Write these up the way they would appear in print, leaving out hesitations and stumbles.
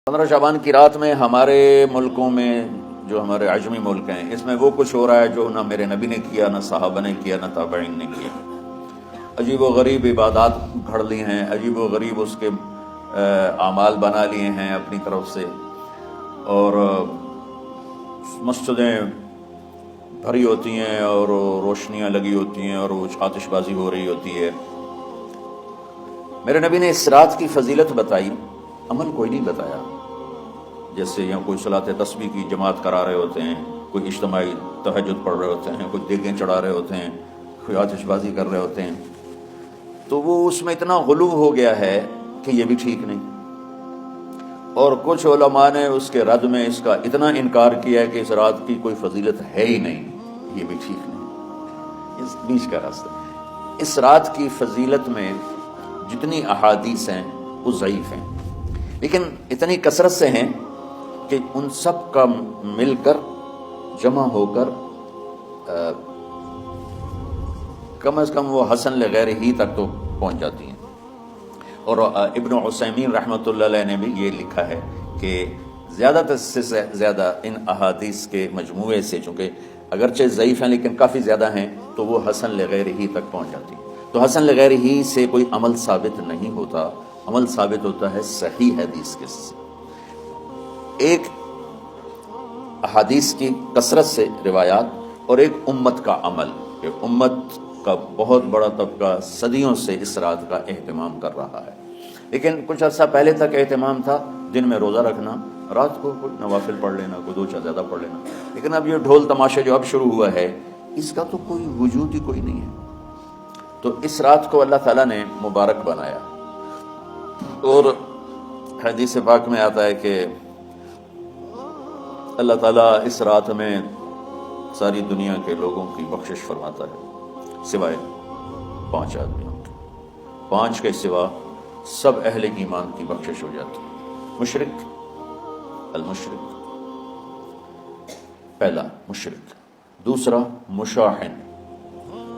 15 شعبان کی رات میں ہمارے ملکوں میں جو ہمارے عجمی ملک ہیں اس میں وہ کچھ ہو رہا ہے جو نہ میرے نبی نے کیا، نہ صحابہ نے کیا، نہ تابعین نے کیا۔ عجیب و غریب عبادات گھڑ لی ہیں، عجیب و غریب اس کے اعمال بنا لیے ہیں اپنی طرف سے، اور مسجدیں بھری ہوتی ہیں اور روشنیاں لگی ہوتی ہیں اور وہ آتش بازی ہو رہی ہوتی ہے۔ میرے نبی نے اس رات کی فضیلت بتائی، عمل کوئی نہیں بتایا۔ جیسے یہاں کوئی صلاۃ تسبیح کی جماعت کرا رہے ہوتے ہیں، کوئی اجتماعی تہجد پڑھ رہے ہوتے ہیں، کوئی دیگیں چڑھا رہے ہوتے ہیں، کوئی آتش بازی کر رہے ہوتے ہیں، تو وہ اس میں اتنا غلو ہو گیا ہے کہ یہ بھی ٹھیک نہیں۔ اور کچھ علماء نے اس کے رد میں اس کا اتنا انکار کیا ہے کہ اس رات کی کوئی فضیلت ہے ہی نہیں، یہ بھی ٹھیک نہیں۔ اس بیچ کا راستہ، اس رات کی فضیلت میں جتنی احادیث ہیں وہ ضعیف ہیں، لیکن اتنی کثرت سے ہیں کہ ان سب کا مل کر جمع ہو کر کم از کم وہ حسن لغیر ہی تک تو پہنچ جاتی ہیں۔ اور ابن عثیمین رحمۃ اللہ علیہ نے بھی یہ لکھا ہے کہ زیادہ سے زیادہ ان احادیث کے مجموعے سے، چونکہ اگرچہ ضعیف ہیں لیکن کافی زیادہ ہیں، تو وہ حسن لغیر ہی تک پہنچ جاتی ہیں۔ تو حسن لغیر ہی سے کوئی عمل ثابت نہیں ہوتا، عمل ثابت ہوتا ہے صحیح حدیث کے سے۔ ایک احادیث کی کثرت سے روایات اور ایک امت کا عمل، کہ امت کا بہت بڑا طبقہ صدیوں سے اس رات کا اہتمام کر رہا ہے، لیکن کچھ عرصہ پہلے تک اہتمام تھا دن میں روزہ رکھنا، رات کو کوئی نوافل پڑھ لینا، کوئی دو چار زیادہ پڑھ لینا، لیکن اب یہ ڈھول تماشے جو اب شروع ہوا ہے اس کا تو کوئی وجود ہی کوئی نہیں ہے۔ تو اس رات کو اللہ تعالیٰ نے مبارک بنایا، اور حدیث پاک میں آتا ہے کہ اللہ تعالیٰ اس رات میں ساری دنیا کے لوگوں کی بخشش فرماتا ہے سوائے 5 آدمیوں کے، 5 کے سوا سب اہل ایمان کی بخشش ہو جاتی ہے۔ مشرک، المشرک، پہلا مشرک، دوسرا مشاحن،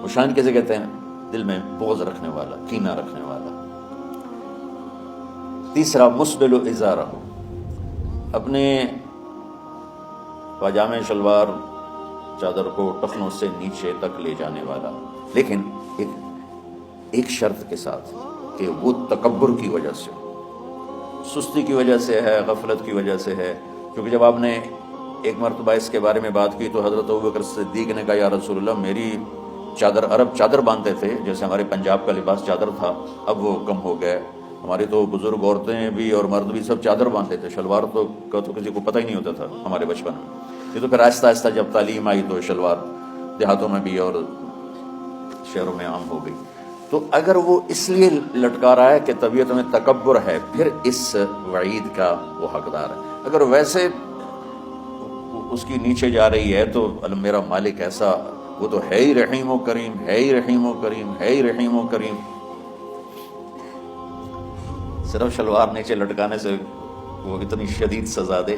مشاحن کیسے کہتے ہیں؟ دل میں بغض رکھنے والا، کینہ رکھنے والا۔ تیسرا مسبل ازارہ، اپنے پاجامے شلوار چادر کو ٹخنوں سے نیچے تک لے جانے والا، لیکن ایک شرط کے ساتھ کہ وہ تکبر کی وجہ سے، سستی کی وجہ سے ہے، غفلت کی وجہ سے ہے۔ کیونکہ جب آپ نے ایک مرتبہ اس کے بارے میں بات کی تو حضرت ابوبکر صدیق نے کہا یا رسول اللہ، میری چادر، عرب چادر باندھتے تھے جیسے ہمارے پنجاب کا لباس چادر تھا، اب وہ کم ہو گئے، ہماری تو بزرگ عورتیں بھی اور مرد بھی سب چادر باندھتے تھے، شلوار تو کسی کو پتہ ہی نہیں ہوتا تھا ہمارے بچپن میں۔ یہ تو پھر آہستہ آہستہ جب تعلیم آئی تو شلوار دیہاتوں میں بھی اور شہروں میں عام ہو گئی۔ تو اگر وہ اس لیے لٹکا رہا ہے کہ طبیعت میں تکبر ہے، پھر اس وعید کا وہ حقدار ہے۔ اگر ویسے اس کی نیچے جا رہی ہے تو میرا مالک ایسا، وہ تو ہے ہی رحیم و کریم، ہے ہی رحیم و کریم، ہے ہی رحیم و کریم۔ صرف شلوار نیچے لٹکانے سے وہ اتنی شدید سزا دے،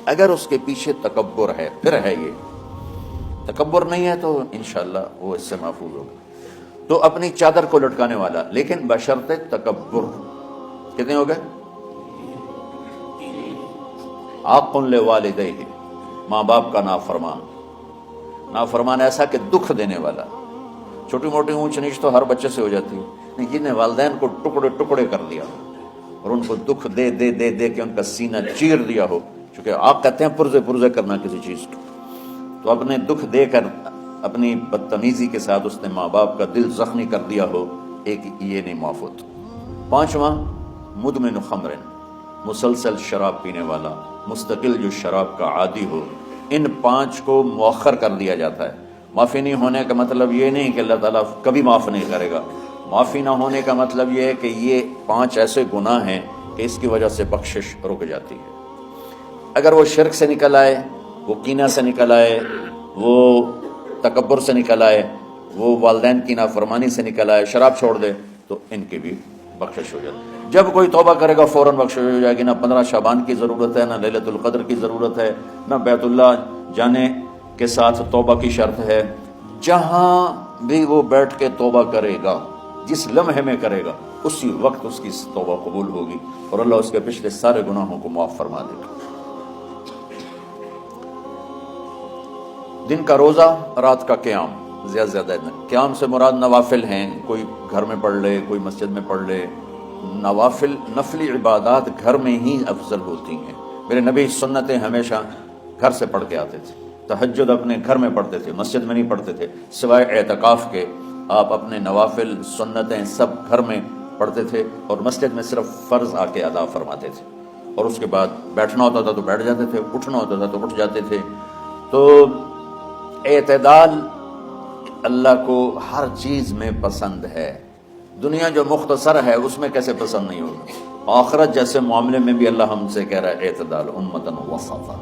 اگر اس کے پیچھے تکبر ہے، پھر ہے یہ تکبر نہیں ہے تو انشاءاللہ وہ اس سے محفوظ ہوگا۔ تو اپنی چادر کو لٹکانے والا، لیکن بشرط تکبر۔ کتنے ہو گئے؟ عاق لوالدیہ، ماں باپ کا نافرمان، نافرمان ایسا کہ دکھ دینے والا۔ چھوٹی موٹی اونچ نیچ تو ہر بچے سے ہو جاتی ہے، جن نے والدین کو ٹکڑے ٹکڑے کر دیا اور ان کو دکھ دے دے دے دے کے ان کا سینہ چیر دیا ہو، چونکہ آپ کہتے ہیں پرزے پرزے کرنا کسی چیز کو، تو اپنے دکھ دے کر اپنی بدتمیزی کے ساتھ اس نے ماں باپ کا دل زخمی کر دیا ہو، ایک یہ نہیں معاف ہوتا۔ 5واں مدمن خمر، مسلسل شراب پینے والا، مستقل جو شراب کا عادی ہو۔ ان 5 کو مؤخر کر دیا جاتا ہے۔ معافی نہیں ہونے کا مطلب یہ نہیں کہ اللہ تعالیٰ کبھی معاف نہیں کرے گا، معافی نہ ہونے کا مطلب یہ ہے کہ یہ 5 ایسے گناہ ہیں کہ اس کی وجہ سے بخشش رک جاتی ہے۔ اگر وہ شرک سے نکل آئے، وہ کینہ سے نکل آئے، وہ تکبر سے نکل آئے، وہ والدین کی نافرمانی سے نکل آئے، شراب چھوڑ دے، تو ان کی بھی بخشش ہو جاتی ہے۔ جب کوئی توبہ کرے گا فوراً بخشش ہو جائے گی۔ نہ 15 شعبان کی ضرورت ہے، نہ لیلۃ القدر کی ضرورت ہے، نہ بیت اللہ جانے کے ساتھ توبہ کی شرط ہے۔ جہاں بھی وہ بیٹھ کے توبہ کرے گا، جس لمحے میں کرے گا، اسی وقت اس کی توبہ قبول ہوگی اور اللہ اس کے پچھلے سارے گناہوں کو معاف فرما دے گا۔ دن کا روزہ، رات کا قیام، زیادہ زیادہ قیام سے مراد نوافل ہیں، کوئی گھر میں پڑھ لے، کوئی مسجد میں پڑھ لے۔ نوافل، نفلی عبادات گھر میں ہی افضل ہوتی ہیں۔ میرے نبی سنتیں ہمیشہ گھر سے پڑھ کے آتے تھے، تہجد اپنے گھر میں پڑھتے تھے، مسجد میں نہیں پڑھتے تھے، سوائے اعتکاف کے آپ اپنے نوافل سنتیں سب گھر میں پڑھتے تھے اور مسجد میں صرف فرض آ کے ادا فرماتے تھے، اور اس کے بعد بیٹھنا ہوتا تھا تو بیٹھ جاتے تھے، اٹھنا ہوتا تھا تو اٹھ جاتے تھے۔ تو اعتدال اللہ کو ہر چیز میں پسند ہے۔ دنیا جو مختصر ہے اس میں کیسے پسند نہیں ہوگا؟ آخرت جیسے معاملے میں بھی اللہ ہم سے کہہ رہا ہے اعتدال، امتن وسطا۔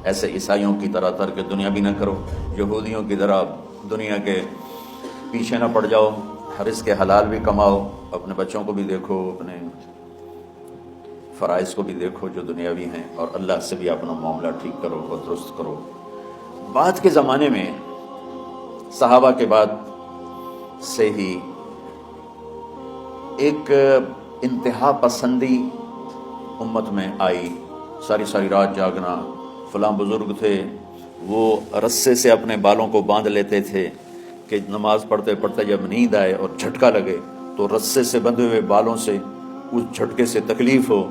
ایسے عیسائیوں کی طرح ترک دنیا بھی نہ کرو، یہودیوں کی طرح دنیا کے پیچھے نہ پڑ جاؤ، رزق حلال بھی کماؤ، اپنے بچوں کو بھی دیکھو، اپنے فرائض کو بھی دیکھو جو دنیاوی ہیں، اور اللہ سے بھی اپنا معاملہ ٹھیک کرو اور درست کرو۔ بعد کے زمانے میں صحابہ کے بعد سے ہی ایک انتہا پسندی امت میں آئی، ساری ساری رات جاگنا۔ فلاں بزرگ تھے، وہ رسے سے اپنے بالوں کو باندھ لیتے تھے کہ نماز پڑھتے پڑھتے جب نیند آئے اور جھٹکا لگے تو رسے سے بندھے ہوئے بالوں سے اس جھٹکے سے تکلیف ہو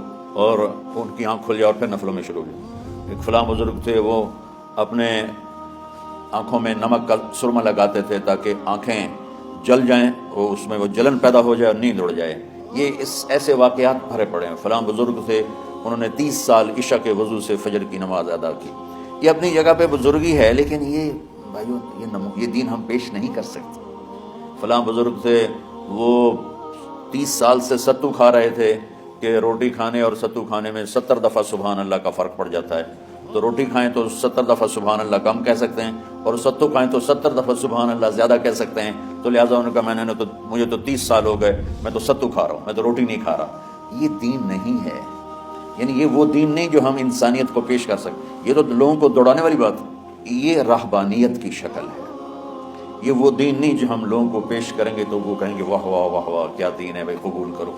اور ان کی آنکھ کھل جائے اور پھر نفلوں میں شروع ہو جائے۔ ایک فلاں بزرگ تھے، وہ اپنے آنکھوں میں نمک کا سرما لگاتے تھے تاکہ آنکھیں جل جائیں، اور اس میں وہ جلن پیدا ہو جائے اور نیند اڑ جائے۔ یہ ایسے واقعات بھرے پڑے ہیں۔ فلاں بزرگ تھے، انہوں نے 30 سال عشاء کے وضو سے فجر کی نماز ادا کی۔ یہ اپنی جگہ پہ بزرگی ہے، لیکن یہ بھائیو یہ دین ہم پیش نہیں کر سکتے۔ فلاں بزرگ تھے، وہ 30 سال سے ستو کھا رہے تھے کہ روٹی کھانے اور ستو کھانے میں 70 دفعہ سبحان اللہ کا فرق پڑ جاتا ہے، تو روٹی کھائیں تو 70 دفعہ سبحان اللہ کم کہہ سکتے ہیں، اور ستو کھائیں تو 70 دفعہ سبحان اللہ زیادہ کہہ سکتے ہیں۔ تو لہٰذا انہوں نے کہا مجھے تو 30 سال ہو گئے، میں تو ستو کھا رہا ہوں، میں تو روٹی نہیں کھا رہا۔ یہ دین نہیں ہے، یعنی یہ وہ دین نہیں جو ہم انسانیت کو پیش کر سکتے۔ یہ تو لوگوں کو دوڑانے والی بات ہے، یہ رہبانیت کی شکل ہے۔ یہ وہ دین نہیں جو ہم لوگوں کو پیش کریں گے تو وہ کہیں گے واہ واہ واہ واہ کیا دین ہے بھائی، قبول کرو۔